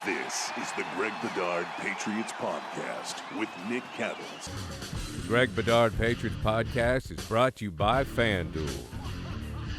This is the Greg Bedard Patriots Podcast with Nick Cattles. The Greg Bedard Patriots Podcast is brought to you by FanDuel.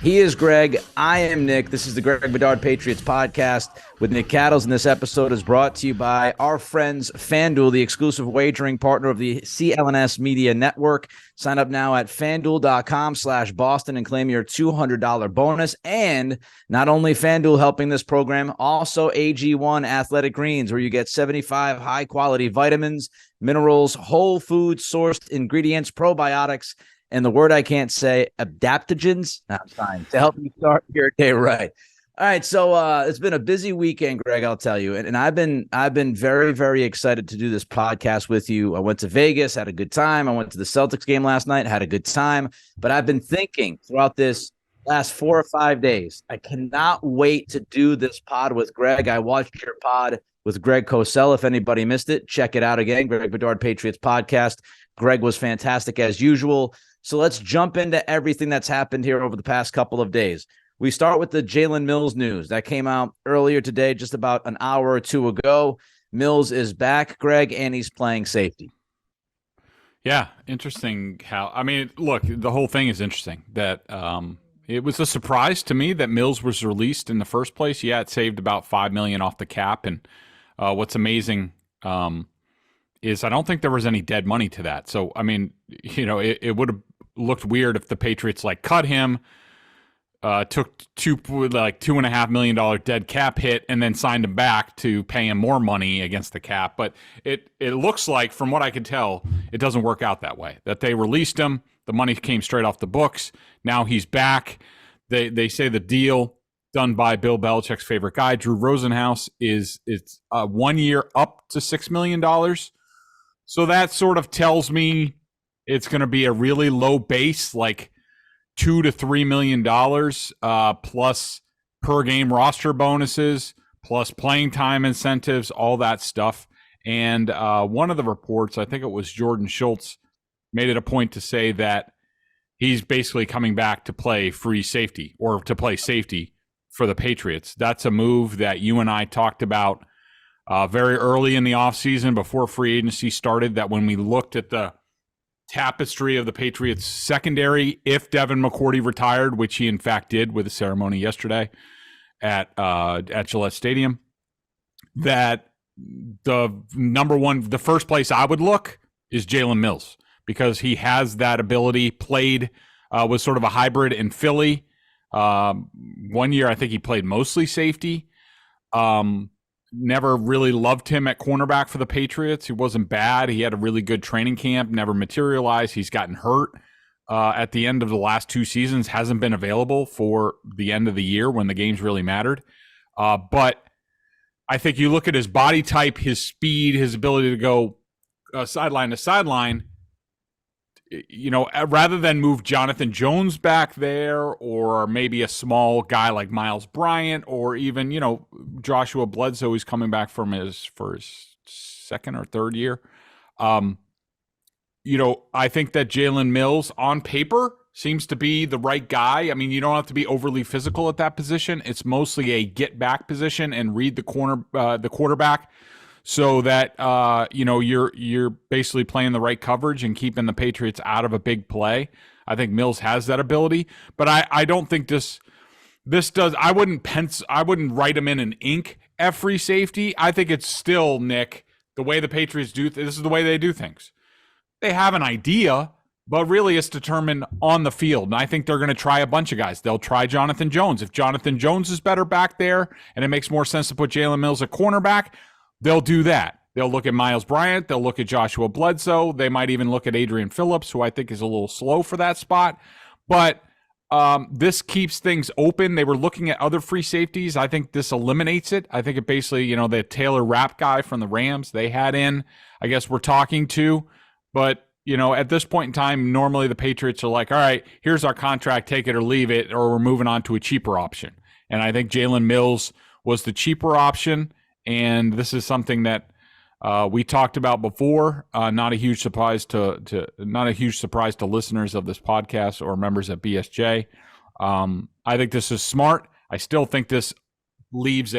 He is Greg. I am Nick. This is the Greg Bedard Patriots Podcast with Nick Cattles, and this episode is brought to you by our friends FanDuel, the exclusive wagering partner of the CLNS Media Network. Sign up now at FanDuel.com/Boston and claim your $200 bonus. And not only FanDuel helping this program, also AG1 Athletic Greens, where you get 75 high-quality vitamins, minerals, whole food sourced ingredients, probiotics, and the word I can't say, adaptogens, not fine, to help you start your day right. All right, so it's been a busy weekend, Greg, I'll tell you. And I've been very, very excited to do this podcast with you. I went to Vegas, had a good time. I went to the Celtics game last night, had a good time. But I've been thinking throughout this last 4 or 5 days, I cannot wait to do this pod with Greg. I watched your pod with Greg Cosell. If anybody missed it, check it out again, Greg Bedard Patriots Podcast. Greg was fantastic as usual. So let's jump into everything that's happened here over the past couple of days. We start with the Jalen Mills news that came out earlier today, just about an hour or two ago. Mills is back, Greg, and he's playing safety. Yeah, interesting look, the whole thing is interesting. That it was a surprise to me that Mills was released in the first place. Yeah, it saved about $5 million off the cap. And what's amazing is I don't think there was any dead money to that. So, I mean, it would have looked weird if the Patriots cut him, took $2.5 million dead cap hit, and then signed him back to pay him more money against the cap. But it looks like, from what I can tell, it doesn't work out that way. That they released him, the money came straight off the books. Now he's back. They say the deal done by Bill Belichick's favorite guy, Drew Rosenhaus, it's 1 year up to $6 million. So that sort of tells me it's going to be a really low base, like $2 to $3 million, plus per game roster bonuses, plus playing time incentives, all that stuff. And one of the reports, I think it was Jordan Schultz, made it a point to say that he's basically coming back to play free safety or to play safety for the Patriots. That's a move that you and I talked about very early in the offseason before free agency started, that when we looked at the tapestry of the Patriots secondary, if Devin McCourty retired, which he in fact did with a ceremony yesterday at Gillette Stadium, that the first place I would look is Jalen Mills, because he has that ability, was sort of a hybrid in Philly. 1 year, I think he played mostly safety. Never really loved him at cornerback for the Patriots. He wasn't bad. He had a really good training camp, never materialized. He's gotten hurt at the end of the last 2 seasons, hasn't been available for the end of the year when the games really mattered. But I think you look at his body type, his speed, his ability to go sideline to sideline, rather than move Jonathan Jones back there, or maybe a small guy like Miles Bryant, or even, Joshua Bledsoe, who's coming back for his second or third year. I think that Jalen Mills on paper seems to be the right guy. I mean, you don't have to be overly physical at that position. It's mostly a get back position and read the quarterback, so that you're basically playing the right coverage and keeping the Patriots out of a big play. I think Mills has that ability, but I don't think this does. I wouldn't write him in an ink at free safety. I think it's still, Nick, the way the Patriots do. This is the way they do things. They have an idea, but really it's determined on the field. And I think they're going to try a bunch of guys. They'll try Jonathan Jones. If Jonathan Jones is better back there and it makes more sense to put Jalen Mills at cornerback, they'll do that. They'll look at Miles Bryant. They'll look at Joshua Bledsoe. They might even look at Adrian Phillips, who I think is a little slow for that spot. But this keeps things open. They were looking at other free safeties. I think this eliminates it. I think it basically, the Taylor Rapp guy from the Rams they had in, I guess we're talking to. But, at this point in time, normally the Patriots are like, all right, here's our contract, take it or leave it, or we're moving on to a cheaper option. And I think Jalen Mills was the cheaper option. And this is something that we talked about before. Not a huge surprise to listeners of this podcast or members at BSJ. I think this is smart. I still think this leaves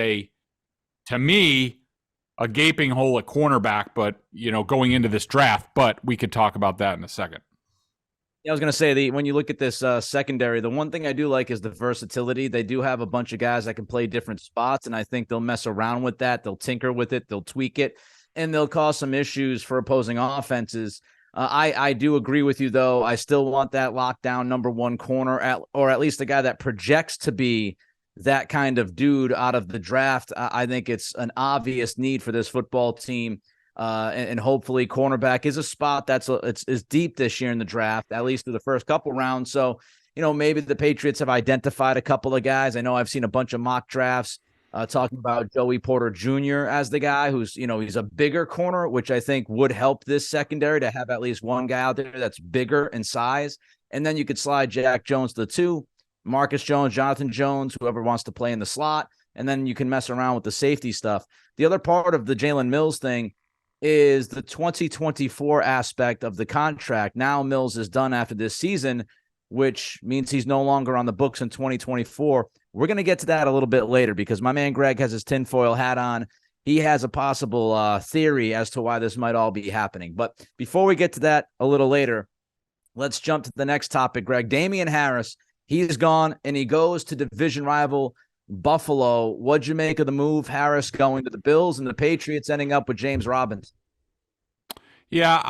to me, a gaping hole at cornerback, but going into this draft. But we could talk about that in a second. Yeah, I was going to say, when you look at this secondary, the one thing I do like is the versatility. They do have a bunch of guys that can play different spots, and I think they'll mess around with that. They'll tinker with it. They'll tweak it, and they'll cause some issues for opposing offenses. I do agree with you, though. I still want that lockdown number one corner, or at least the guy that projects to be that kind of dude out of the draft. I think it's an obvious need for this football team. And hopefully cornerback is a spot it's deep this year in the draft, at least through the first couple rounds. So, maybe the Patriots have identified a couple of guys. I know I've seen a bunch of mock drafts talking about Joey Porter Jr. as the guy who's, he's a bigger corner, which I think would help this secondary to have at least one guy out there that's bigger in size. And then you could slide Jack Jones to the 2, Marcus Jones, Jonathan Jones, whoever wants to play in the slot. And then you can mess around with the safety stuff. The other part of the Jalen Mills thing is the 2024 aspect of the contract. Now Mills is done after this season, which means he's no longer on the books in 2024. We're going to get to that a little bit later because my man Greg has his tinfoil hat on. He has a possible theory as to why this might all be happening. But before we get to that a little later, let's jump to the next topic, Greg. Damien Harris, he's gone, and he goes to division rival Buffalo. What'd you make of the move? Harris going to the Bills and the Patriots ending up with James Robinson. Yeah,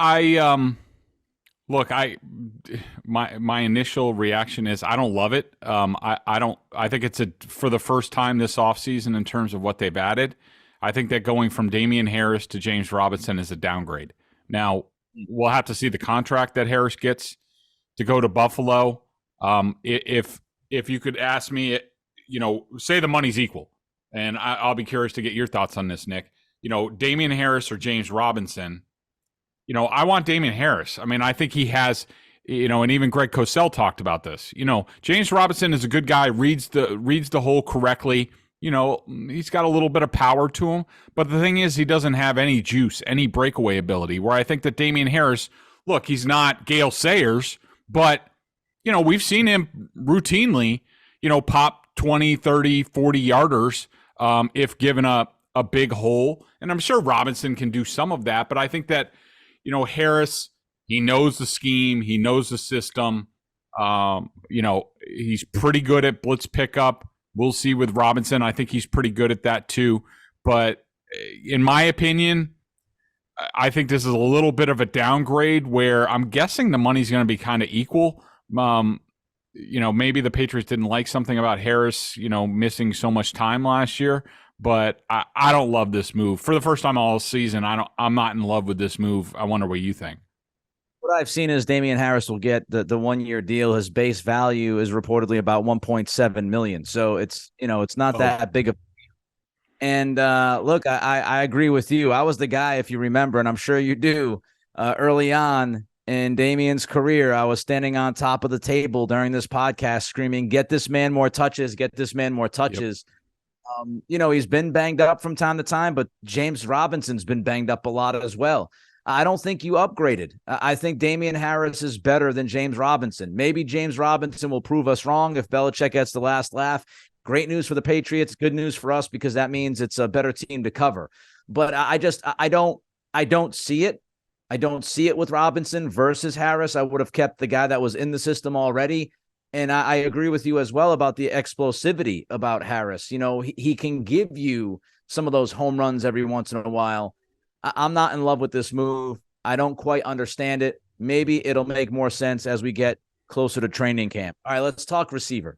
my initial reaction is I don't love it. I think it's for the first time this offseason in terms of what they've added. I think that going from Damien Harris to James Robinson is a downgrade. Now, we'll have to see the contract that Harris gets to go to Buffalo. If you could ask me, say the money's equal, and I'll be curious to get your thoughts on this, Nick. Damien Harris or James Robinson. I want Damien Harris. I mean, I think he has, and even Greg Cosell talked about this. James Robinson is a good guy, reads the hole correctly. He's got a little bit of power to him, but the thing is, he doesn't have any juice, any breakaway ability. Where I think that Damien Harris, look, he's not Gale Sayers, but we've seen him routinely, pop 20, 30, 40 yarders if given a big hole. And I'm sure Robinson can do some of that, but I think that, Harris, he knows the scheme, he knows the system. He's pretty good at blitz pickup. We'll see with Robinson. I think he's pretty good at that too. But in my opinion, I think this is a little bit of a downgrade where I'm guessing the money's going to be kind of equal. Maybe the Patriots didn't like something about Harris, missing so much time last year, but I don't love this move. For the first time all season, I'm not in love with this move. I wonder what you think. What I've seen is Damien Harris will get the 1-year deal. His base value is reportedly about $1.7 million. So it's not that big of. And look, I agree with you. I was the guy, if you remember, and I'm sure you do, early on in Damien's career, I was standing on top of the table during this podcast screaming, get this man more touches, get this man more touches. Yep. He's been banged up from time to time, but James Robinson's been banged up a lot as well. I don't think you upgraded. I think Damien Harris is better than James Robinson. Maybe James Robinson will prove us wrong if Belichick gets the last laugh. Great news for the Patriots, good news for us because that means it's a better team to cover. But I don't see it. I don't see it with Robinson versus Harris. I would have kept the guy that was in the system already. And I agree with you as well about the explosivity about Harris. He can give you some of those home runs every once in a while. I'm not in love with this move. I don't quite understand it. Maybe it'll make more sense as we get closer to training camp. All right, let's talk receiver.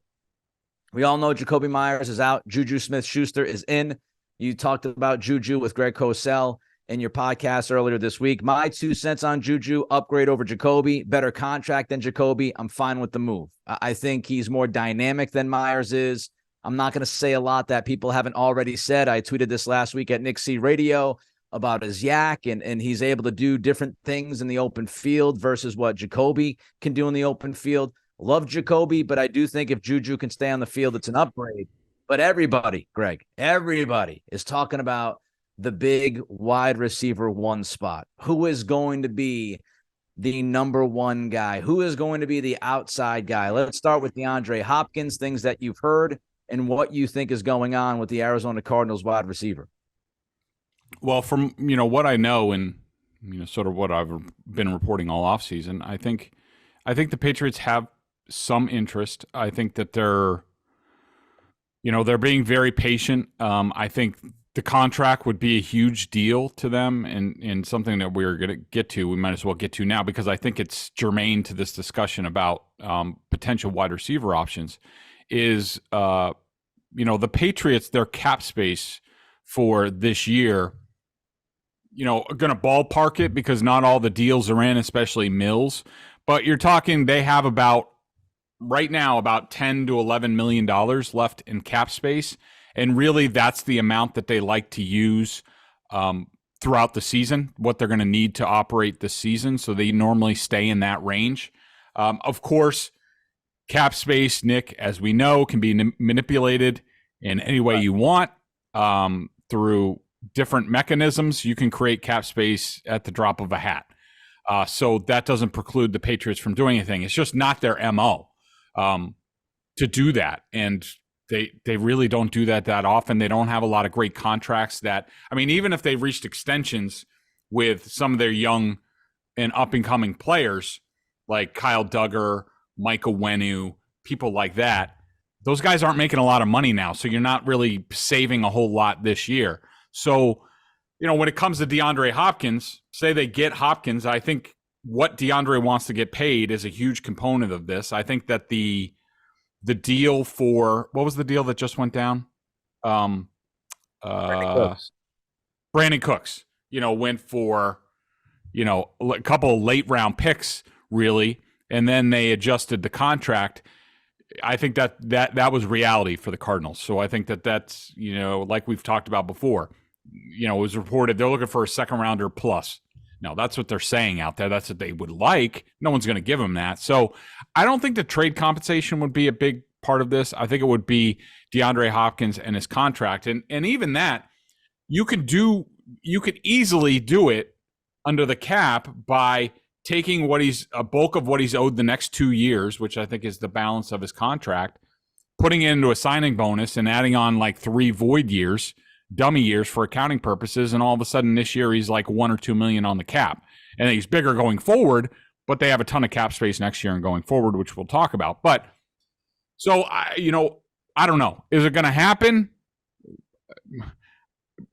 We all know Jacoby Myers is out. Juju Smith-Schuster is in. You talked about Juju with Greg Cosell in your podcast earlier this week. My 2 cents on Juju, upgrade over Jacoby, better contract than Jacoby. I'm fine with the move. I think he's more dynamic than Myers is. I'm not going to say a lot that people haven't already said. I tweeted this last week at Nick C Radio about his yak, and he's able to do different things in the open field versus what Jacoby can do in the open field. Love Jacoby, but I do think if Juju can stay on the field, it's an upgrade. But everybody, Greg, everybody is talking about the big wide receiver 1 spot. Who is going to be the number 1 guy? Who is going to be the outside guy? Let's start with DeAndre Hopkins, things that you've heard and what you think is going on with the Arizona Cardinals wide receiver. Well, from what I know and sort of what I've been reporting all offseason, I think the Patriots have some interest. I think that they're being very patient. I think the contract would be a huge deal to them, and something that we're going to get to. We might as well get to now because I think it's germane to this discussion about potential wide receiver options. Is the Patriots, their cap space for this year, going to ballpark it because not all the deals are in, especially Mills. But you're talking they have right now about $10 to $11 million left in cap space. And really, that's the amount that they like to use throughout the season, what they're going to need to operate this season. So they normally stay in that range. Of course, cap space, Nick, as we know, can be manipulated in any way you want through different mechanisms. You can create cap space at the drop of a hat. So that doesn't preclude the Patriots from doing anything. It's just not their MO to do that. And they really don't do that often. They don't have a lot of great contracts even if they reached extensions with some of their young and up-and-coming players like Kyle Duggar, Michael Wenu, people like that, those guys aren't making a lot of money now. So you're not really saving a whole lot this year. So, when it comes to DeAndre Hopkins, say they get Hopkins, I think what DeAndre wants to get paid is a huge component of this. I think that the deal for, what was the deal that just went down? Brandon Cooks, went for, a couple of late round picks really. And then they adjusted the contract. I think that was reality for the Cardinals. So I think that's, like we've talked about before, it was reported they're looking for a second rounder plus. No, that's what they're saying out there. That's what they would like. No one's going to give them that. So I don't think the trade compensation would be a big part of this. I think it would be DeAndre Hopkins and his contract. And even that, you could easily do it under the cap by taking a bulk of what he's owed the next 2 years, which I think is the balance of his contract, putting it into a signing bonus and adding on like 3 void years, dummy years for accounting purposes, and all of a sudden this year he's like $1 or $2 million on the cap, and he's bigger going forward. But they have a ton of cap space next year and going forward, which we'll talk about. But so I don't know. Is it going to happen?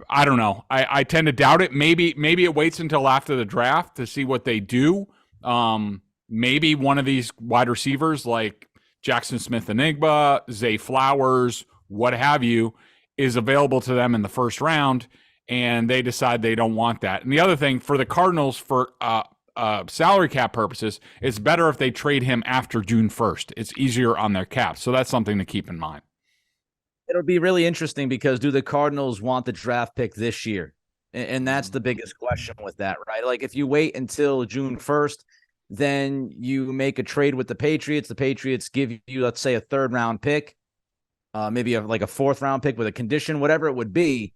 I don't know. I tend to doubt it. Maybe it waits until after the draft to see what they do. Maybe one of these wide receivers like Jackson Smith-Njigba, Zay Flowers, what have you, is available to them in the first round, and they decide they don't want that. And the other thing for the Cardinals, for salary cap purposes, it's better if they trade him after June 1st. It's easier on their cap. So that's something to keep in mind. It'll be really interesting because do the Cardinals want the draft pick this year? And that's the biggest question with that, right? Like if you wait until June 1st, then you make a trade with the Patriots. The Patriots give you, let's say, a 3rd round pick, maybe a 4th round pick with a condition, whatever it would be.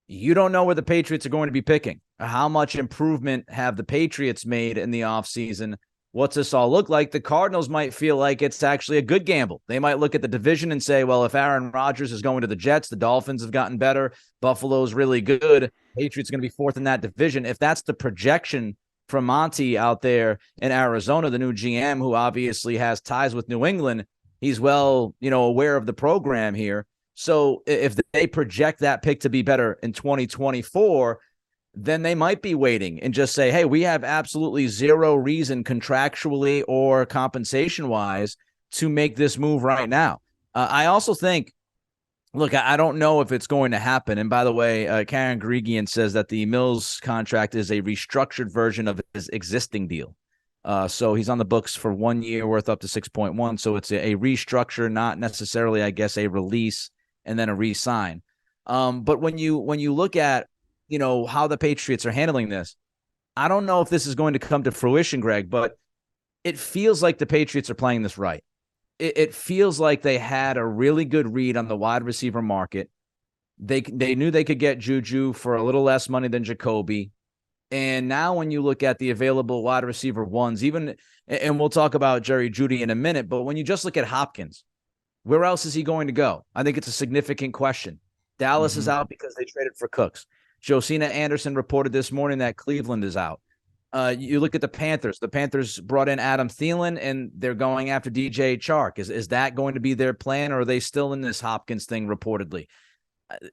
You don't know where the Patriots are going to be picking. How much improvement have the Patriots made in the offseason? What's this all look like? The Cardinals might feel like it's actually a good gamble. They might look at the division and say, well, if Aaron Rodgers is going to the Jets, the Dolphins have gotten better. Buffalo's really good. Patriots are going to be 4th in that division. If that's the projection from Monty out there in Arizona, the new GM, who obviously has ties with New England, he's well, aware of the program here. So if they project that pick to be better in 2024, then they might be waiting and just say, hey, we have absolutely zero reason contractually or compensation-wise to make this move right now. I also think, look, I don't know if it's going to happen. And by the way, Karen Gregian says that the Mills contract is a restructured version of his existing deal. So he's on the books for 1 year worth up to 6.1. So it's a restructure, not necessarily, I guess, a release and then a re-sign. But when you look at, how the Patriots are handling this, I don't know if this is going to come to fruition, Greg, but it feels like the Patriots are playing this right. It feels like they had a really good read on the wide receiver market. They knew they could get Juju for a little less money than Jacoby. And now when you look at the available wide receiver ones, and we'll talk about Jerry Jeudy in a minute, but when you just look at Hopkins, where else is he going to go? I think it's a significant question. Dallas is out because they traded for Cooks. Josina Anderson reported this morning that Cleveland is out. You look at the Panthers. The Panthers brought in Adam Thielen, and they're going after DJ Chark. Is that going to be their plan, or are they still in this Hopkins thing reportedly?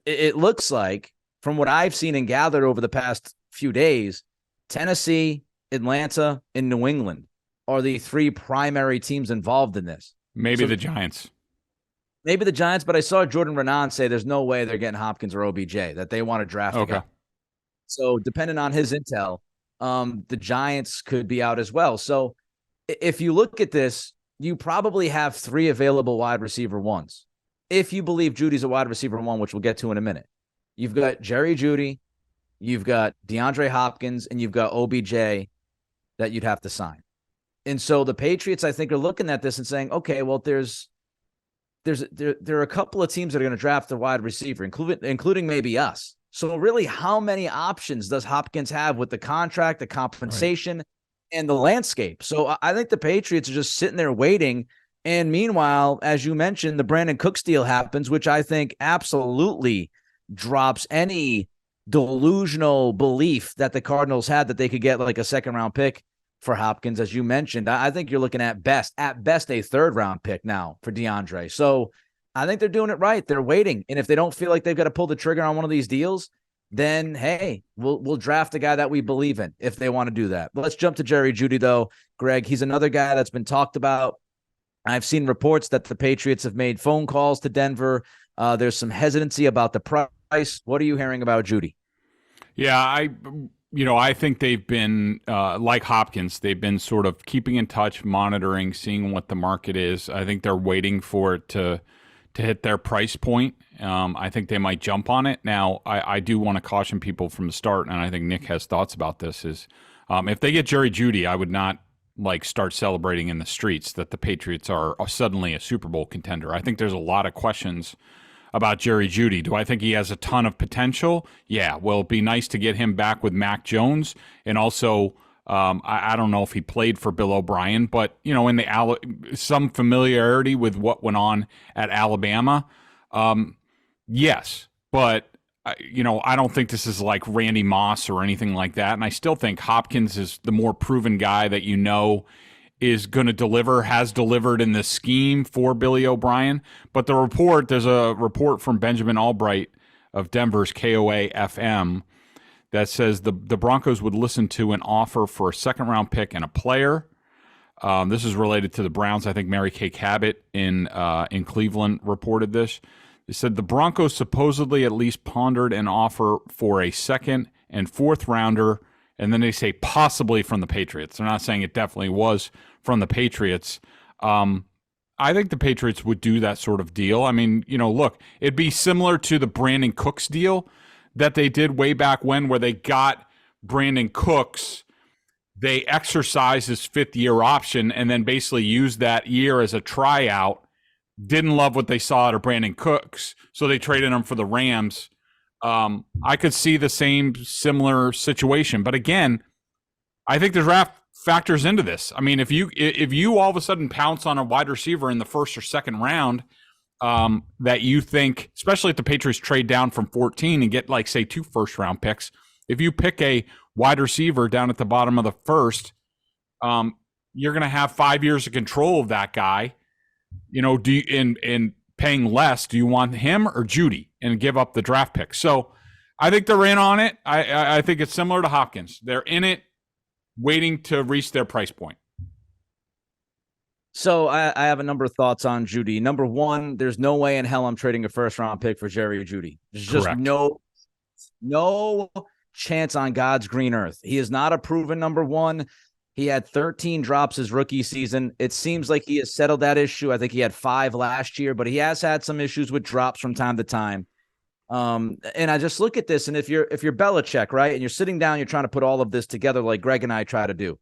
It looks like, from what I've seen and gathered over the past few days, Tennessee, Atlanta, and New England are the three primary teams involved in this. Maybe the Giants. Maybe the Giants, but I saw Jordan Renan say there's no way they're getting Hopkins or OBJ, that they want to draft a guy. So depending on his intel, the Giants could be out as well. So if you look at this, you probably have three available wide receiver ones. If you believe Jeudy's a wide receiver one, which we'll get to in a minute. You've got Jerry Jeudy, you've got DeAndre Hopkins, and you've got OBJ that you'd have to sign. And so the Patriots, I think, are looking at this and saying, okay, well, there are a couple of teams that are going to draft a wide receiver, including maybe us. So really, how many options does Hopkins have with the contract, the compensation, and the landscape? So I think the Patriots are just sitting there waiting. And meanwhile, as you mentioned, the Brandon Cooks deal happens, which I think absolutely drops any delusional belief that the Cardinals had that they could get like a second-round pick for Hopkins. As you mentioned, I think you're looking at best a third-round pick now for DeAndre. So I think they're doing it right. They're waiting. And if they don't feel like they've got to pull the trigger on one of these deals, then, hey, we'll draft a guy that we believe in if they want to do that. Let's jump to Jerry Jeudy, though. Greg, he's another guy that's been talked about. I've seen reports that the Patriots have made phone calls to Denver. There's some hesitancy about the price. What are you hearing about Jeudy? Yeah, I think they've been, like Hopkins, they've been sort of keeping in touch, monitoring, seeing what the market is. I think they're waiting for it to hit their price point. I think they might jump on it. Now, I do want to caution people from the start, and I think Nick has thoughts about this, is if they get Jerry Jeudy, I would not start celebrating in the streets that the Patriots are suddenly a Super Bowl contender. I think there's a lot of questions about Jerry Jeudy. Do I think he has a ton of potential? Yeah. Well, it'd be nice to get him back with Mac Jones. And also, I don't know if he played for Bill O'Brien, but, in some familiarity with what went on at Alabama. Yes. But, I don't think this is like Randy Moss or anything like that. And I still think Hopkins is the more proven guy that is going to deliver, has delivered in the scheme for Billy O'Brien. But there's a report from Benjamin Albright of Denver's KOA-FM that says the Broncos would listen to an offer for a second-round pick and a player. This is related to the Browns. I think Mary Kay Cabot in Cleveland reported this. They said the Broncos supposedly at least pondered an offer for a second and fourth rounder, and then they say possibly from the Patriots. They're not saying it definitely was from the Patriots. I think the Patriots would do that sort of deal. I mean, look, it'd be similar to the Brandon Cooks deal that they did way back when, where they got Brandon Cooks. They exercised his fifth-year option and then basically used that year as a tryout. Didn't love what they saw out of Brandon Cooks, so they traded him for the Rams. I could see the similar situation. But again, I think the draft factors into this. I mean, if you all of a sudden pounce on a wide receiver in the first or second round that you think, especially if the Patriots trade down from 14 and get, say, 2 first-round picks, if you pick a wide receiver down at the bottom of the first, you're going to have 5 years of control of that guy. In paying less, do you want him or Jeudy and give up the draft pick? So I think they're in on it. I think it's similar to Hopkins. They're in it, waiting to reach their price point. So I have a number of thoughts on Jeudy. Number one, there's no way in hell I'm trading a first-round pick for Jerry Jeudy. There's just no chance on God's green earth. He is not a proven number one. He had 13 drops his rookie season. It seems like he has settled that issue. I think he had 5 last year, but he has had some issues with drops from time to time. And I just look at this, and if you're Belichick, right, and you're sitting down, you're trying to put all of this together like Greg and I try to do.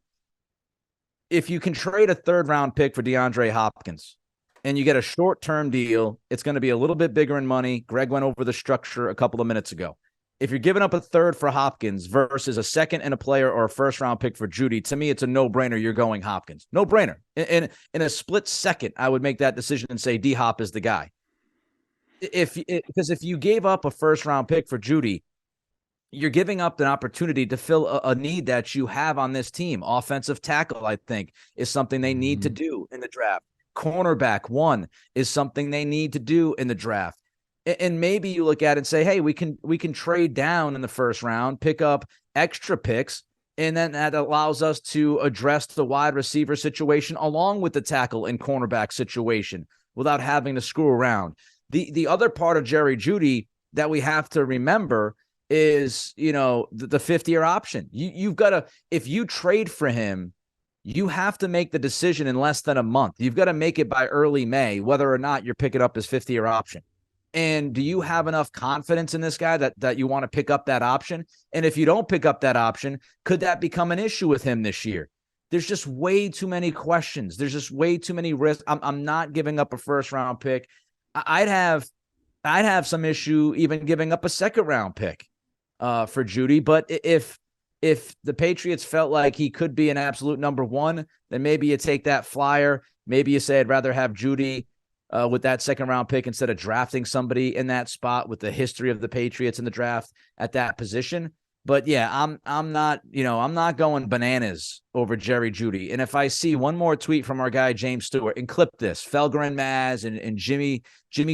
If you can trade a third-round pick for DeAndre Hopkins and you get a short-term deal, it's going to be a little bit bigger in money. Greg went over the structure a couple of minutes ago. If you're giving up a third for Hopkins versus a second and a player or a first-round pick for Jeudy, to me, it's a no-brainer. You're going Hopkins. No-brainer. In a split second, I would make that decision and say D-Hop is the guy. Because if you gave up a first-round pick for Jeudy, you're giving up an opportunity to fill a need that you have on this team. Offensive tackle, I think, is something they need to do in the draft. Cornerback, one, is something they need to do in the draft. And maybe you look at it and say, hey, we can trade down in the first round, pick up extra picks, and then that allows us to address the wide receiver situation along with the tackle and cornerback situation without having to screw around. The other part of Jerry Jeudy that we have to remember is, the fifth-year option. You've got to, if you trade for him, you have to make the decision in less than a month. You've got to make it by early May, whether or not you're picking up his fifth-year option. And do you have enough confidence in this guy that you want to pick up that option? And if you don't pick up that option, could that become an issue with him this year? There's just way too many questions. There's just way too many risks. I'm not giving up a first-round pick. I'd have some issue even giving up a second-round pick for Jeudy. But if the Patriots felt like he could be an absolute number one, then maybe you take that flyer. Maybe you say I'd rather have Jeudy with that second-round pick instead of drafting somebody in that spot with the history of the Patriots in the draft at that position. But yeah, I'm not going bananas over Jerry Jeudy. And if I see one more tweet from our guy James Stewart, and clip this, Felger and Maz and Jimmy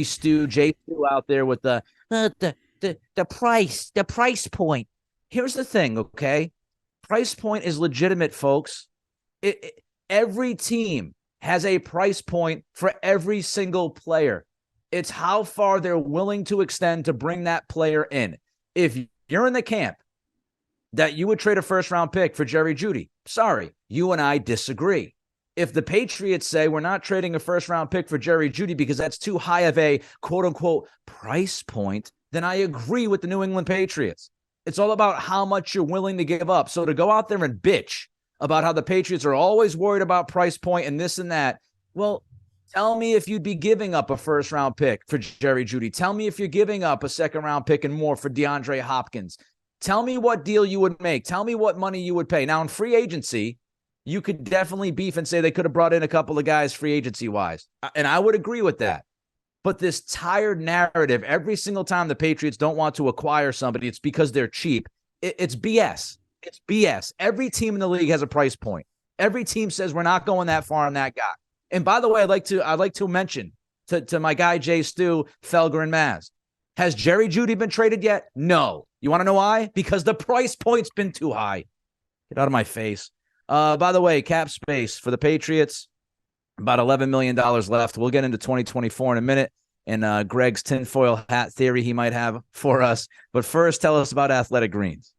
Stu, Jay Stu out there with the price point. Here's the thing, okay? Price point is legitimate, folks. Every team has a price point for every single player. It's how far they're willing to extend to bring that player in. If you're in the camp that you would trade a first-round pick for Jerry Jeudy, sorry, you and I disagree. If the Patriots say we're not trading a first-round pick for Jerry Jeudy because that's too high of a quote-unquote price point, then I agree with the New England Patriots. It's all about how much you're willing to give up. So to go out there and bitch about how the Patriots are always worried about price point and this and that. Well, tell me if you'd be giving up a first-round pick for Jerry Jeudy. Tell me if you're giving up a second-round pick and more for DeAndre Hopkins. Tell me what deal you would make. Tell me what money you would pay. Now, in free agency, you could definitely beef and say they could have brought in a couple of guys free agency-wise, and I would agree with that. But this tired narrative, every single time the Patriots don't want to acquire somebody, it's because they're cheap. It's BS. It's BS. Every team in the league has a price point. Every team says we're not going that far on that guy. And by the way, I'd like to mention to my guy Jay Stu, Felger, and Maz. Has Jerry Jeudy been traded yet? No. You want to know why? Because the price point's been too high. Get out of my face. By the way, cap space for the Patriots, about $11 million left. We'll get into 2024 in a minute and Greg's tinfoil hat theory he might have for us. But first, tell us about Athletic Greens.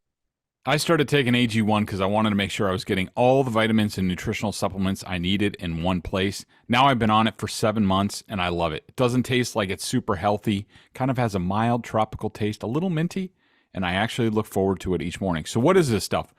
I started taking AG1 because I wanted to make sure I was getting all the vitamins and nutritional supplements I needed in one place. Now I've been on it for 7 months, and I love it. It doesn't taste like it's super healthy, kind of has a mild tropical taste, a little minty, and I actually look forward to it each morning. So what is this stuff?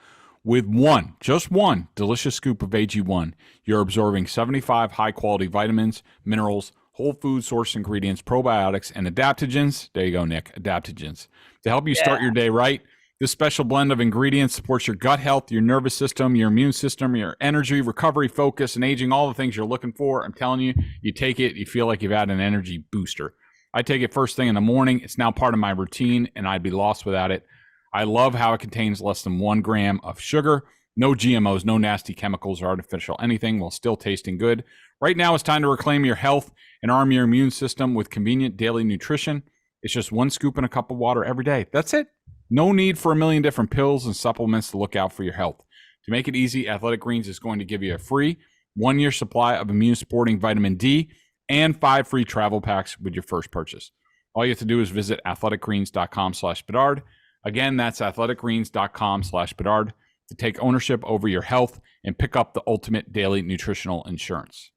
With just one delicious scoop of AG1, you're absorbing 75 high-quality vitamins, minerals, whole food source ingredients, probiotics, and adaptogens. There you go, Nick, adaptogens. To help you start your day right, this special blend of ingredients supports your gut health, your nervous system, your immune system, your energy, recovery, focus, and aging, all the things you're looking for. I'm telling you, you take it, you feel like you've had an energy booster. I take it first thing in the morning. It's now part of my routine, and I'd be lost without it. I love how it contains less than 1 gram of sugar, no GMOs, no nasty chemicals or artificial anything, while still tasting good. Right now, it's time to reclaim your health and arm your immune system with convenient daily nutrition. It's just 1 scoop in a cup of water every day. That's it. No need for a million different pills and supplements to look out for your health. To make it easy, Athletic Greens is going to give you a free 1-year supply of immune-supporting vitamin D and 5 free travel packs with your first purchase. All you have to do is visit athleticgreens.com/Bedard. Again, that's athleticgreens.com/Bedard to take ownership over your health and pick up the ultimate daily nutritional insurance.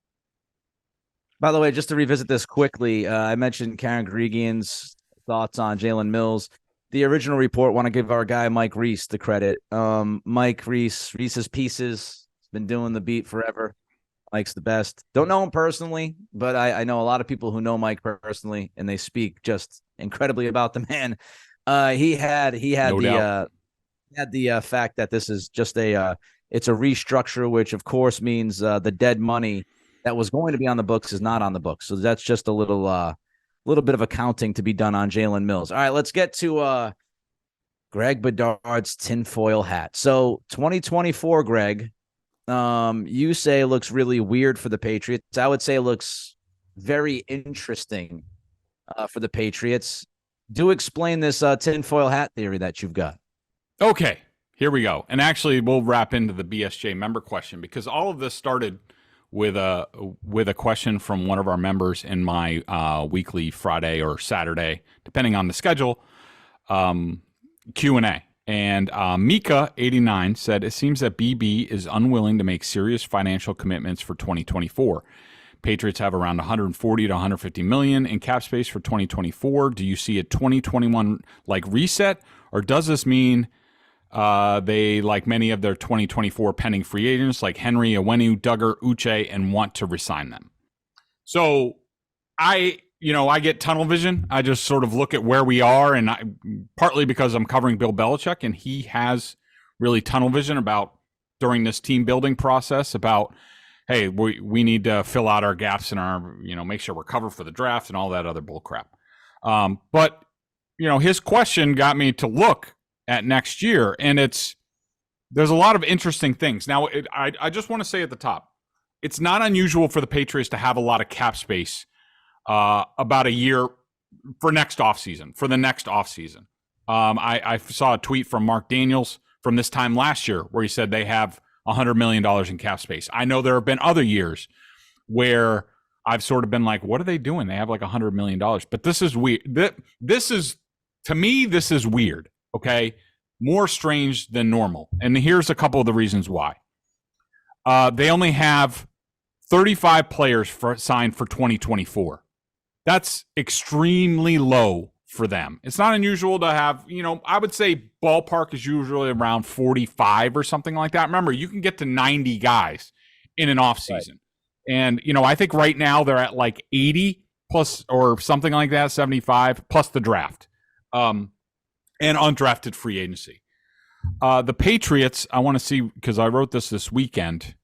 By the way, just to revisit this quickly, I mentioned Karen Gregian's thoughts on Jalen Mills. The original report, want to give our guy Mike Reese the credit. Mike Reese's Pieces, has been doing the beat forever. Mike's the best. Don't know him personally, but I know a lot of people who know Mike personally, and they speak just incredibly about the man. He had the fact that this is just it's a restructure, which of course means the dead money that was going to be on the books is not on the books. So that's just a little bit of accounting to be done on Jalen Mills. All right, let's get to Greg Bedard's tinfoil hat. So 2024, Greg, you say looks really weird for the Patriots. I would say it looks very interesting for the Patriots. Do explain this tinfoil hat theory that you've got. Okay, here we go. And actually, we'll wrap into the BSJ member question because all of this started with a question from one of our members in my weekly Friday or Saturday, depending on the schedule, Q&A. And Mika89 said, it seems that BB is unwilling to make serious financial commitments for 2024. Patriots have around 140 to 150 million in cap space for 2024. Do you see a 2021 like reset, or does this mean they, like many of their 2024 pending free agents like Henry, Owenu, Duggar, Uche, and want to resign them? So I get tunnel vision. I just sort of look at where we are, and partly because I'm covering Bill Belichick, and he has really tunnel vision about during this team building process about, hey, we need to fill out our gaps and our, make sure we're covered for the draft and all that other bull crap. But his question got me to look at next year, and there's a lot of interesting things. Now, I just want to say at the top, it's not unusual for the Patriots to have a lot of cap space about a year for the next offseason. I saw a tweet from Mark Daniels from this time last year where he said they have $100 million in cap space. I know there have been other years where I've sort of been like, what are they doing? They have like $100 million. But this is weird. To me, this is weird, okay? More strange than normal. And here's a couple of the reasons why. They only have 35 players signed for 2024. That's extremely low for them. It's not unusual to have, I would say ballpark is usually around 45 or something like that. Remember, you can get to 90 guys in an offseason. Right. And, I think right now they're at like 80 plus or something like that, 75 plus the draft and undrafted free agency. The Patriots, I want to see, because I wrote this weekend.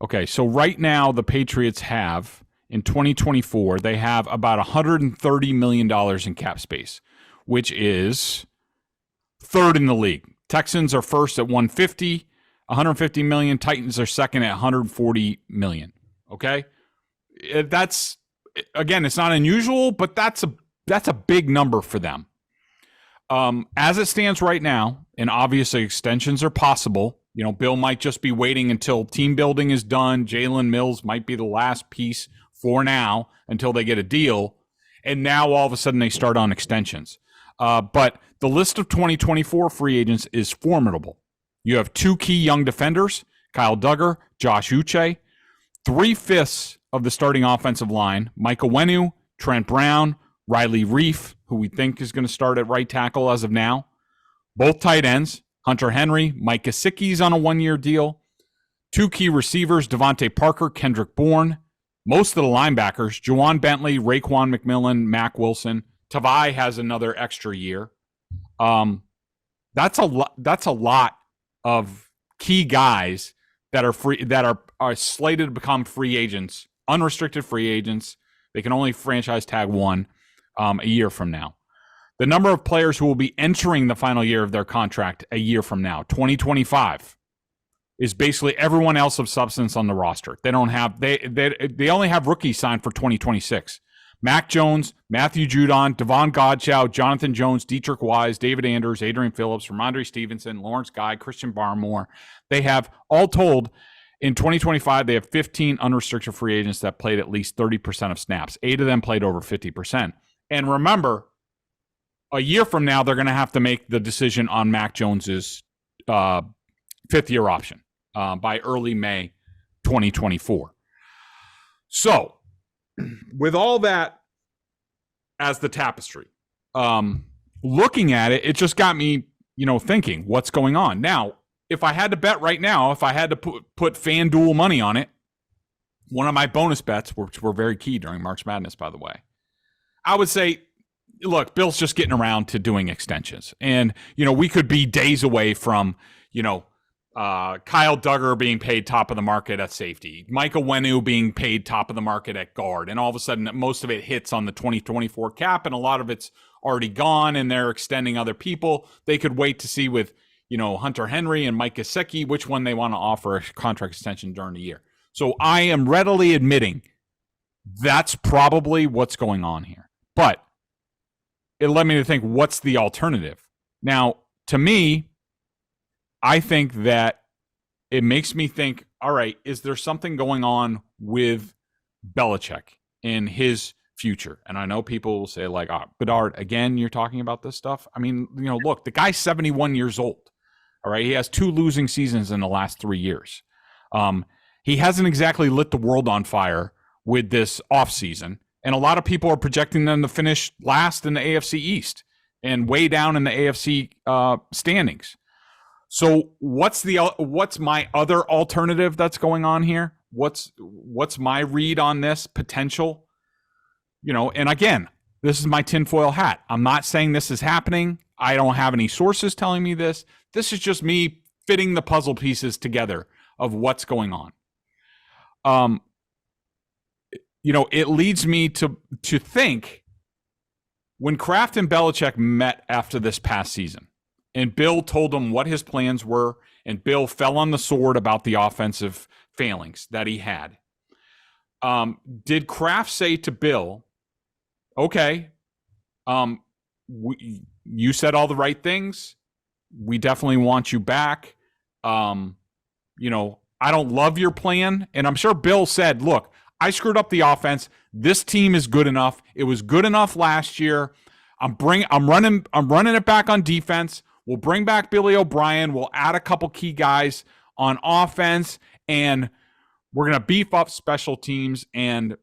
Okay, so right now the Patriots have, in 2024, they have about $130 million in cap space, which is third in the league. Texans are first at 150 million. Titans are second at 140 million. Okay, that's, again, it's not unusual, but that's a big number for them. As it stands right now, and obviously extensions are possible. Bill might just be waiting until team building is done. Jalen Mills might be the last piece for now until they get a deal. And now all of a sudden they start on extensions. But the list of 2024 free agents is formidable. You have two key young defenders, Kyle Duggar, Josh Uche, 3/5 of the starting offensive line, Mike Owenu, Trent Brown, Riley Reif, who we think is going to start at right tackle as of now. Both tight ends, Hunter Henry, Mike Gesicki's on a one-year deal. Two key receivers, Devontae Parker, Kendrick Bourne. Most of the linebackers, Juwan Bentley, Raekwon McMillan, Mac Wilson. Tavai has another extra year. That's a lot of key guys that are free, that are slated to become free agents, unrestricted free agents. They can only franchise tag one a year from now. The number of players who will be entering the final year of their contract a year from now, 2025, is basically everyone else of substance on the roster. They don't have they only have rookies signed for 2026. Mac Jones, Matthew Judon, Devon Godchow, Jonathan Jones, Dietrich Wise, David Anders, Adrian Phillips, Ramondre Stevenson, Lawrence Guy, Christian Barmore. They have, all told, in 2025, they have 15 unrestricted free agents that played at least 30% of snaps. 8 of them played over 50%. And remember, a year from now, they're going to have to make the decision on Mac Jones's fifth-year option by early May 2024. So, with all that as the tapestry, looking at it, it just got me, thinking, what's going on? Now, if I had to bet right now, if I had to put FanDuel money on it, one of my bonus bets, which were very key during March Madness, by the way, I would say, look, Bill's just getting around to doing extensions. And, we could be days away from, Kyle Duggar being paid top of the market at safety, Mike Owenu being paid top of the market at guard, and all of a sudden most of it hits on the 2024 cap, and a lot of it's already gone and they're extending other people. They could wait to see with, Hunter Henry and Mike Gesicki, which one they want to offer a contract extension during the year. So I am readily admitting that's probably what's going on here. But it led me to think, what's the alternative? Now, to me, I think that it makes me think, all right, is there something going on with Belichick in his future? And I know people will say, like, Bedard, again, you're talking about this stuff. I mean, look, the guy's 71 years old. All right. He has 2 losing seasons in the last 3 years. He hasn't exactly lit the world on fire with this offseason. And a lot of people are projecting them to finish last in the AFC East and way down in the AFC standings. So what's my other alternative that's going on here? What's my read on this potential? And again, this is my tinfoil hat. I'm not saying this is happening. I don't have any sources telling me this. This is just me fitting the puzzle pieces together of what's going on. It leads me to think, when Kraft and Belichick met after this past season, and Bill told him what his plans were, and Bill fell on the sword about the offensive failings that he had. Did Kraft say to Bill, okay, you said all the right things. We definitely want you back. I don't love your plan. And I'm sure Bill said, look, I screwed up the offense. This team is good enough. It was good enough last year. I'm running it back on defense. We'll bring back Billy O'Brien. We'll add a couple key guys on offense, and we're going to beef up special teams, and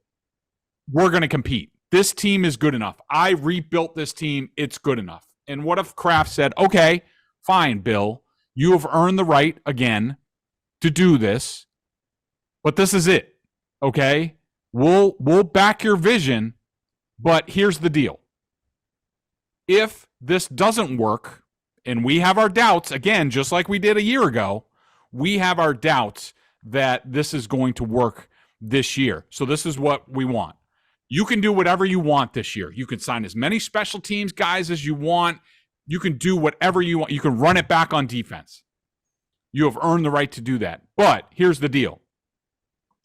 we're going to compete. This team is good enough. I rebuilt this team. It's good enough. And what if Kraft said, okay, fine, Bill, you have earned the right again to do this, but this is it. Okay, we'll back your vision, but here's the deal. If this doesn't work, and we have our doubts, again, just like we did a year ago, we have our doubts that this is going to work this year. So this is what we want. You can do whatever you want this year. You can sign as many special teams guys as you want. You can do whatever you want. You can run it back on defense. You have earned the right to do that. But here's the deal.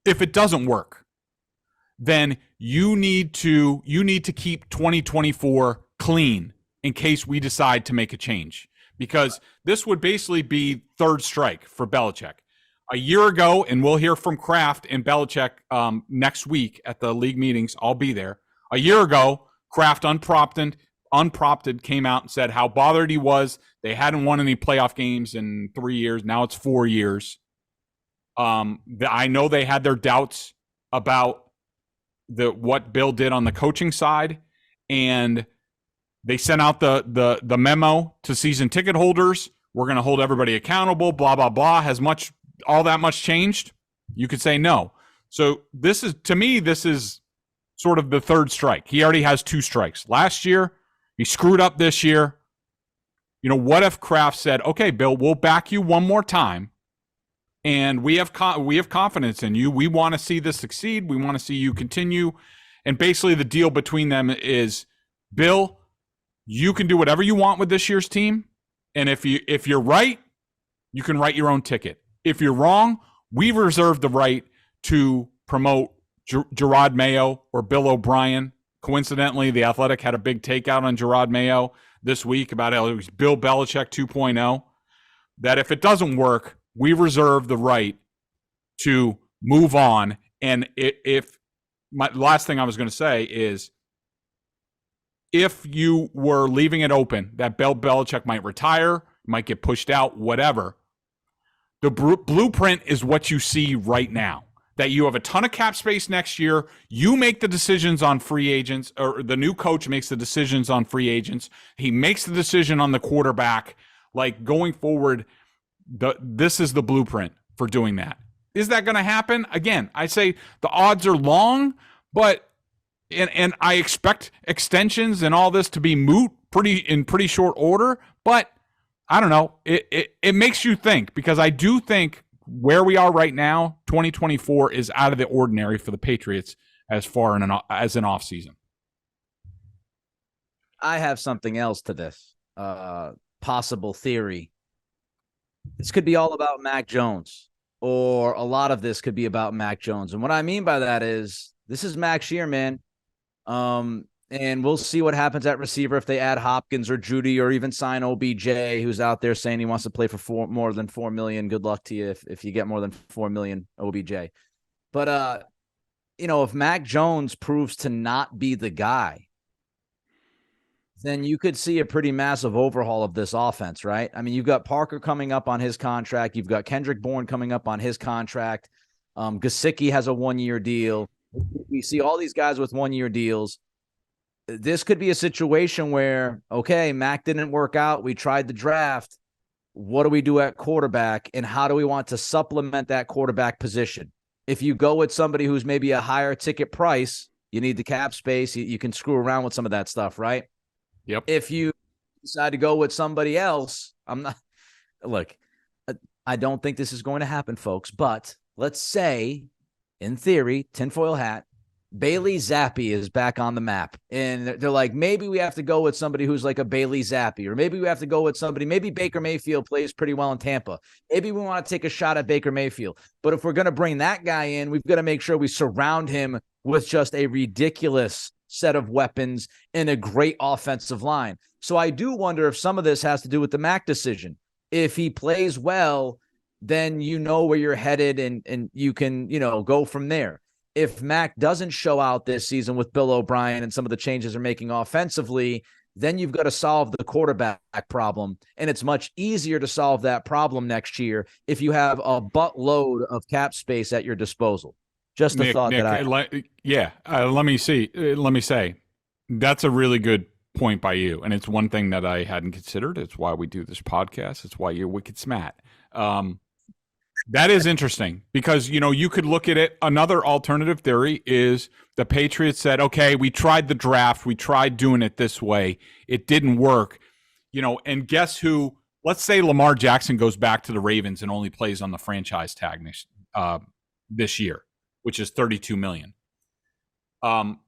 If it doesn't work, then you need to keep 2024 clean in case we decide to make a change, because this would basically be third strike for Belichick. A year ago, and we'll hear from Kraft and Belichick next week at the league meetings. I'll be there. A year ago, Kraft unprompted came out and said how bothered he was. They hadn't won any playoff games in 3 years. Now it's 4 years. I know they had their doubts about what Bill did on the coaching side, and they sent out the memo to season ticket holders. We're going to hold everybody accountable, blah, blah, blah. Has all that much changed? You could say no. So this is sort of the third strike. He already has 2 strikes. Last year, he screwed up this year. What if Kraft said, okay, Bill, we'll back you one more time, and we have confidence in you. We want to see this succeed. We want to see you continue. And basically the deal between them is, Bill, you can do whatever you want with this year's team. And if you're right, you can write your own ticket. If you're wrong, we've reserved the right to promote Gerard Mayo or Bill O'Brien. Coincidentally, The Athletic had a big takeout on Gerard Mayo this week about how it was Bill Belichick 2.0. That if it doesn't work, we reserve the right to move on. And if my last thing I was going to say is, if you were leaving it open that Bill Belichick might retire, might get pushed out, whatever, the blueprint is what you see right now. That you have a ton of cap space next year. You make the decisions on free agents, or the new coach makes the decisions on free agents. He makes the decision on the quarterback. Like, going forward, this is the blueprint for doing that. Is that going to happen? Again, I say the odds are long, but and I expect extensions and all this to be moot in pretty short order. But I don't know. It makes you think, because I do think where we are right now, 2024 is out of the ordinary for the Patriots as far as an offseason. I have something else to this possible theory. This could be all about Mac Jones, or a lot of this could be about Mac Jones. And what I mean by that is this is Mac's year, man. And we'll see what happens at receiver if they add Hopkins or Jeudy or even sign OBJ, who's out there saying he wants to play for more than $4 million. Good luck to you if you get more than $4 million OBJ. But, if Mac Jones proves to not be the guy, then you could see a pretty massive overhaul of this offense, right? I mean, you've got Parker coming up on his contract. You've got Kendrick Bourne coming up on his contract. Gesicki has a 1-year deal. We see all these guys with 1-year deals. This could be a situation where, okay, Mac didn't work out. We tried the draft. What do we do at quarterback, and how do we want to supplement that quarterback position? If you go with somebody who's maybe a higher ticket price, you need the cap space. You can screw around with some of that stuff, right? Yep. If you decide to go with somebody else, I don't think this is going to happen, folks, but let's say, in theory, tinfoil hat, Bailey Zappi is back on the map. And they're like, maybe we have to go with somebody who's like a Bailey Zappi, or maybe we have to go with somebody. Maybe Baker Mayfield plays pretty well in Tampa. Maybe we want to take a shot at Baker Mayfield. But if we're going to bring that guy in, we've got to make sure we surround him with just a ridiculous set of weapons and a great offensive line. So I do wonder if some of this has to do with the Mac decision. If he plays well, then you know where you're headed and you can, go from there. If Mac doesn't show out this season with Bill O'Brien and some of the changes they're making offensively, then you've got to solve the quarterback problem. And it's much easier to solve that problem next year if you have a buttload of cap space at your disposal. Just a thought that let me say, that's a really good point by you. And it's one thing that I hadn't considered. It's why we do this podcast. It's why you're wicked smart. That is interesting because, you could look at it. Another alternative theory is the Patriots said, okay, we tried the draft. We tried doing it this way. It didn't work, and guess who? Let's say Lamar Jackson goes back to the Ravens and only plays on the franchise tag this year, which is $32 million.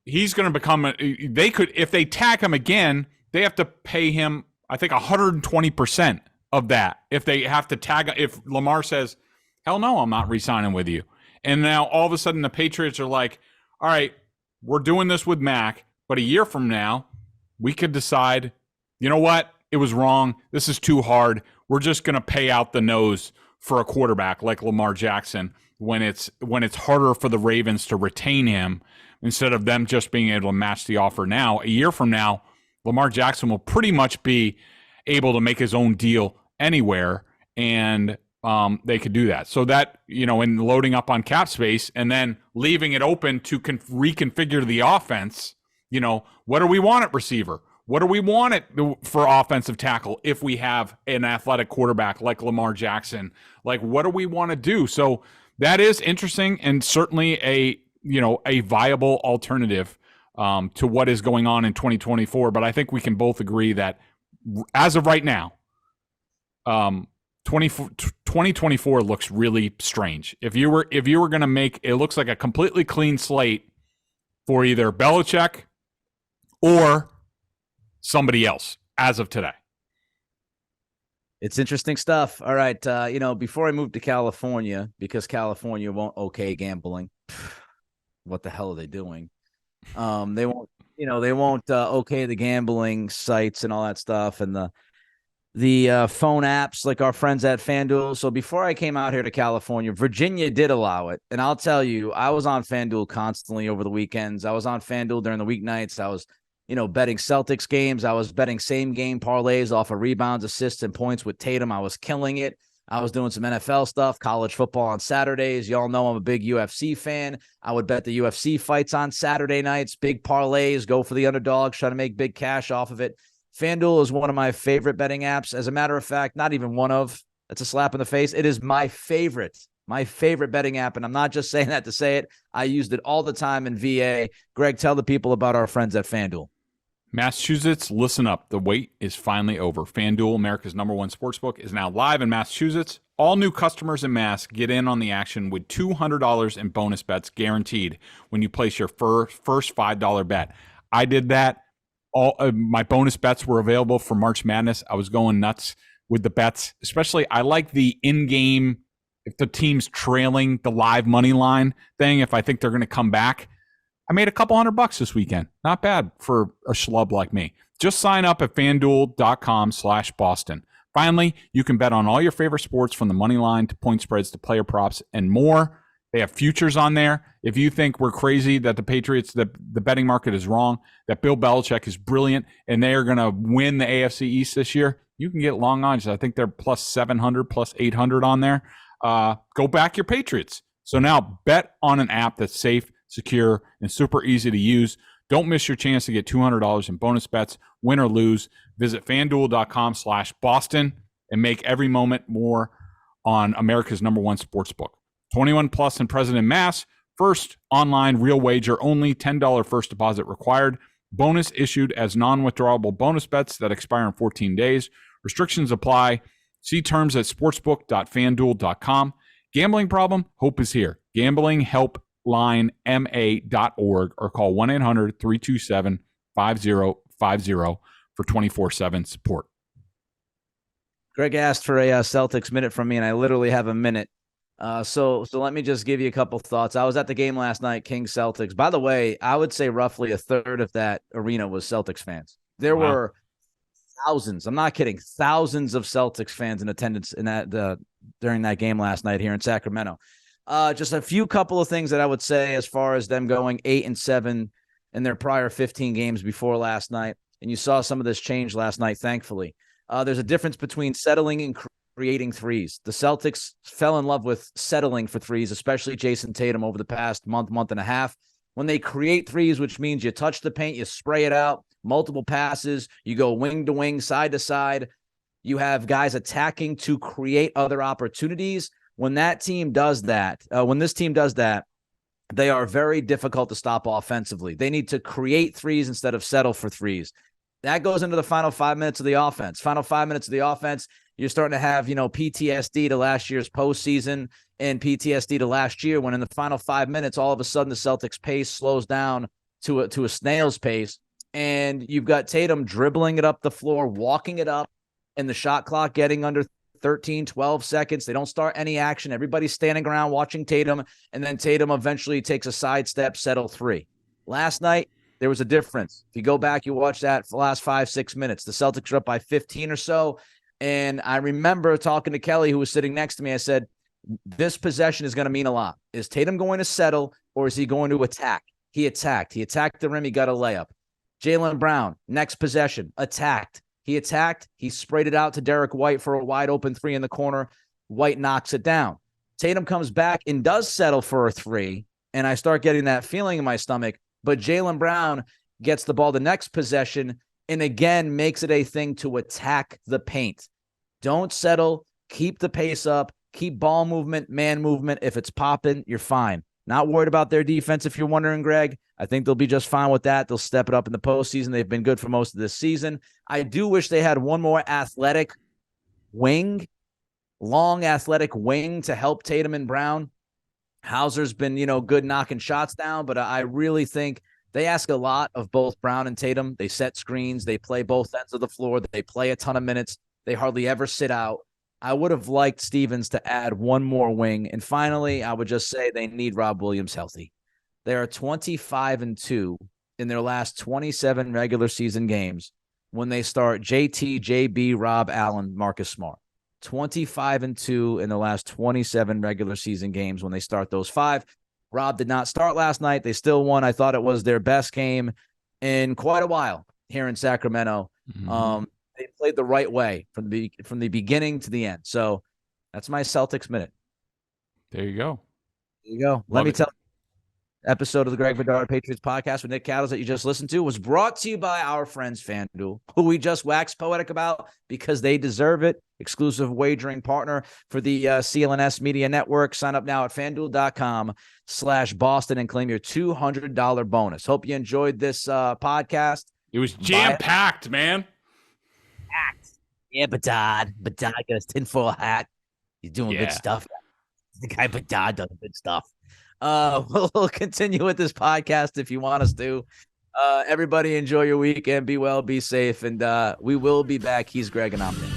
He's going to become if they tag him again, they have to pay him, I think, 120% of that. If they have to tag, if Lamar says, hell no, I'm not re-signing with you. And now all of a sudden the Patriots are like, all right, we're doing this with Mac, but a year from now, we could decide, you know what? It was wrong. This is too hard. We're just going to pay out the nose for a quarterback like Lamar Jackson when it's harder for the Ravens to retain him instead of them just being able to match the offer now. A year from now, Lamar Jackson will pretty much be able to make his own deal anywhere, and they could do that. So that, in loading up on cap space and then leaving it open to reconfigure the offense, what do we want at receiver? What do we want it for offensive tackle if we have an athletic quarterback like Lamar Jackson? Like, what do we want to do? So that is interesting and certainly a viable alternative to what is going on in 2024. But I think we can both agree that as of right now, 2024 looks really strange. If you were going to make it, looks like a completely clean slate for either Belichick or somebody else as of today. It's interesting stuff. All right. Before I move to California, because California won't okay gambling, what the hell are they doing? They won't okay the gambling sites and all that stuff and the phone apps like our friends at FanDuel. So before I came out here to California, Virginia did allow it. And I'll tell you, I was on FanDuel constantly over the weekends. I was on FanDuel during the weeknights. I was, betting Celtics games. I was betting same game parlays off of rebounds, assists, and points with Tatum. I was killing it. I was doing some NFL stuff, college football on Saturdays. Y'all know I'm a big UFC fan. I would bet the UFC fights on Saturday nights, big parlays, go for the underdogs, try to make big cash off of it. FanDuel is one of my favorite betting apps. As a matter of fact, not even one of. That's a slap in the face. It is my favorite betting app. And I'm not just saying that to say it. I used it all the time in VA. Greg, tell the people about our friends at FanDuel. Massachusetts, listen up. The wait is finally over. FanDuel, America's $1 sportsbook, is now live in Massachusetts. All new customers in Mass get in on the action with $200 in bonus bets guaranteed when you place your first $5 bet. I did that All my bonus bets were available for March Madness. I was going nuts with the bets, especially I like the in-game, if the team's trailing the live money line thing, if I think they're going to come back. I made a couple $100 this weekend. Not bad for a schlub like me. Just sign up at FanDuel.com/Boston. Finally, you can bet on all your favorite sports from the money line to point spreads to player props and more. They have futures on there. If you think we're crazy that the Patriots, the betting market is wrong, that Bill Belichick is brilliant, and they are going to win the AFC East this year, you can get long odds. I think they're plus 700, plus 800 on there. Go back your Patriots. So now bet on an app that's safe, secure, and super easy to use. Don't miss your chance to get $200 in bonus bets, win or lose. Visit FanDuel.com/Boston and make every moment more on America's #1 sportsbook. 21 plus and present in Mass. First online real wager only. $10 first deposit required. Bonus issued as non-withdrawable bonus bets that expire in 14 days. Restrictions apply. See terms at sportsbook.fanduel.com. Gambling problem? Hope is here. GamblingHelpLineMA.org or call 1-800-327-5050 for 24/7 support. Greg asked for a Celtics minute from me, and I literally have a minute. So let me just give you a couple thoughts. I was at the game last night, Kings Celtics. By the way, I would say roughly a third of that arena was Celtics fans. There were thousands, I'm not kidding, thousands of Celtics fans in attendance in that during that game last night here in Sacramento. Just a couple of things that I would say as far as them going 8-7 in their prior 15 games before last night. And you saw some of this change last night, thankfully. There's a difference between settling and creating threes. The Celtics fell in love with settling for threes, especially Jason Tatum over the past month and a half. When they create threes, which means you touch the paint, you spray it out, multiple passes, you go wing to wing, side to side. You have guys attacking to create other opportunities. When that team does that, when this team does that, they are very difficult to stop offensively. They need to create threes instead of settle for threes. That goes into the final 5 minutes of the offense. Final 5 minutes of the offense, you're starting to have, PTSD to last year's postseason and PTSD to last year when in the final 5 minutes, all of a sudden the Celtics pace slows down to a snail's pace. And you've got Tatum dribbling it up the floor, walking it up, and the shot clock getting under 13, 12 seconds. They don't start any action. Everybody's standing around watching Tatum, and then Tatum eventually takes a sidestep, settle three. Last night, there was a difference. If you go back, you watch that for the last 5-6 minutes. The Celtics are up by 15 or so, and I remember talking to Kelly, who was sitting next to me. I said, this possession is going to mean a lot. Is Tatum going to settle, or is he going to attack? He attacked. He attacked the rim. He got a layup. Jalen Brown, next possession, attacked. He attacked. He sprayed it out to Derek White for a wide open three in the corner. White knocks it down. Tatum comes back and does settle for a three, and I start getting that feeling in my stomach. But Jalen Brown gets the ball the next possession and again makes it a thing to attack the paint. Don't settle. Keep the pace up. Keep ball movement, man movement. If it's popping, you're fine. Not worried about their defense, if you're wondering, Greg. I think they'll be just fine with that. They'll step it up in the postseason. They've been good for most of this season. I do wish they had one more athletic wing, long athletic wing to help Tatum and Brown. Hauser's been, good knocking shots down, but I really think they ask a lot of both Brown and Tatum. They set screens. They play both ends of the floor. They play a ton of minutes. They hardly ever sit out. I would have liked Stevens to add one more wing. And finally, I would just say they need Rob Williams healthy. They are 25-2 in their last 27 regular season games when they start JT, JB, Rob, Allen, Marcus Smart. 25-2 in the last 27 regular season games when they start those five. Rob did not start last night. They still won. I thought it was their best game in quite a while here in Sacramento. Mm-hmm. They played the right way from the beginning to the end. So that's my Celtics minute. There you go. Let me tell you. Episode of the Greg Bedard Patriots Podcast with Nick Cattles that you just listened to was brought to you by our friends FanDuel, who we just waxed poetic about because they deserve it. Exclusive wagering partner for the CLNS Media Network. Sign up now at FanDuel.com/Boston and claim your $200 bonus. Hope you enjoyed this podcast. It was jam-packed, man. Packed. Yeah, Bedard got his tinfoil hat. He's doing good stuff. The guy Bedard does good stuff. We'll continue with this podcast if you want us to. Everybody enjoy your weekend. Be well, be safe, and we will be back. He's Greg and I'm Nick.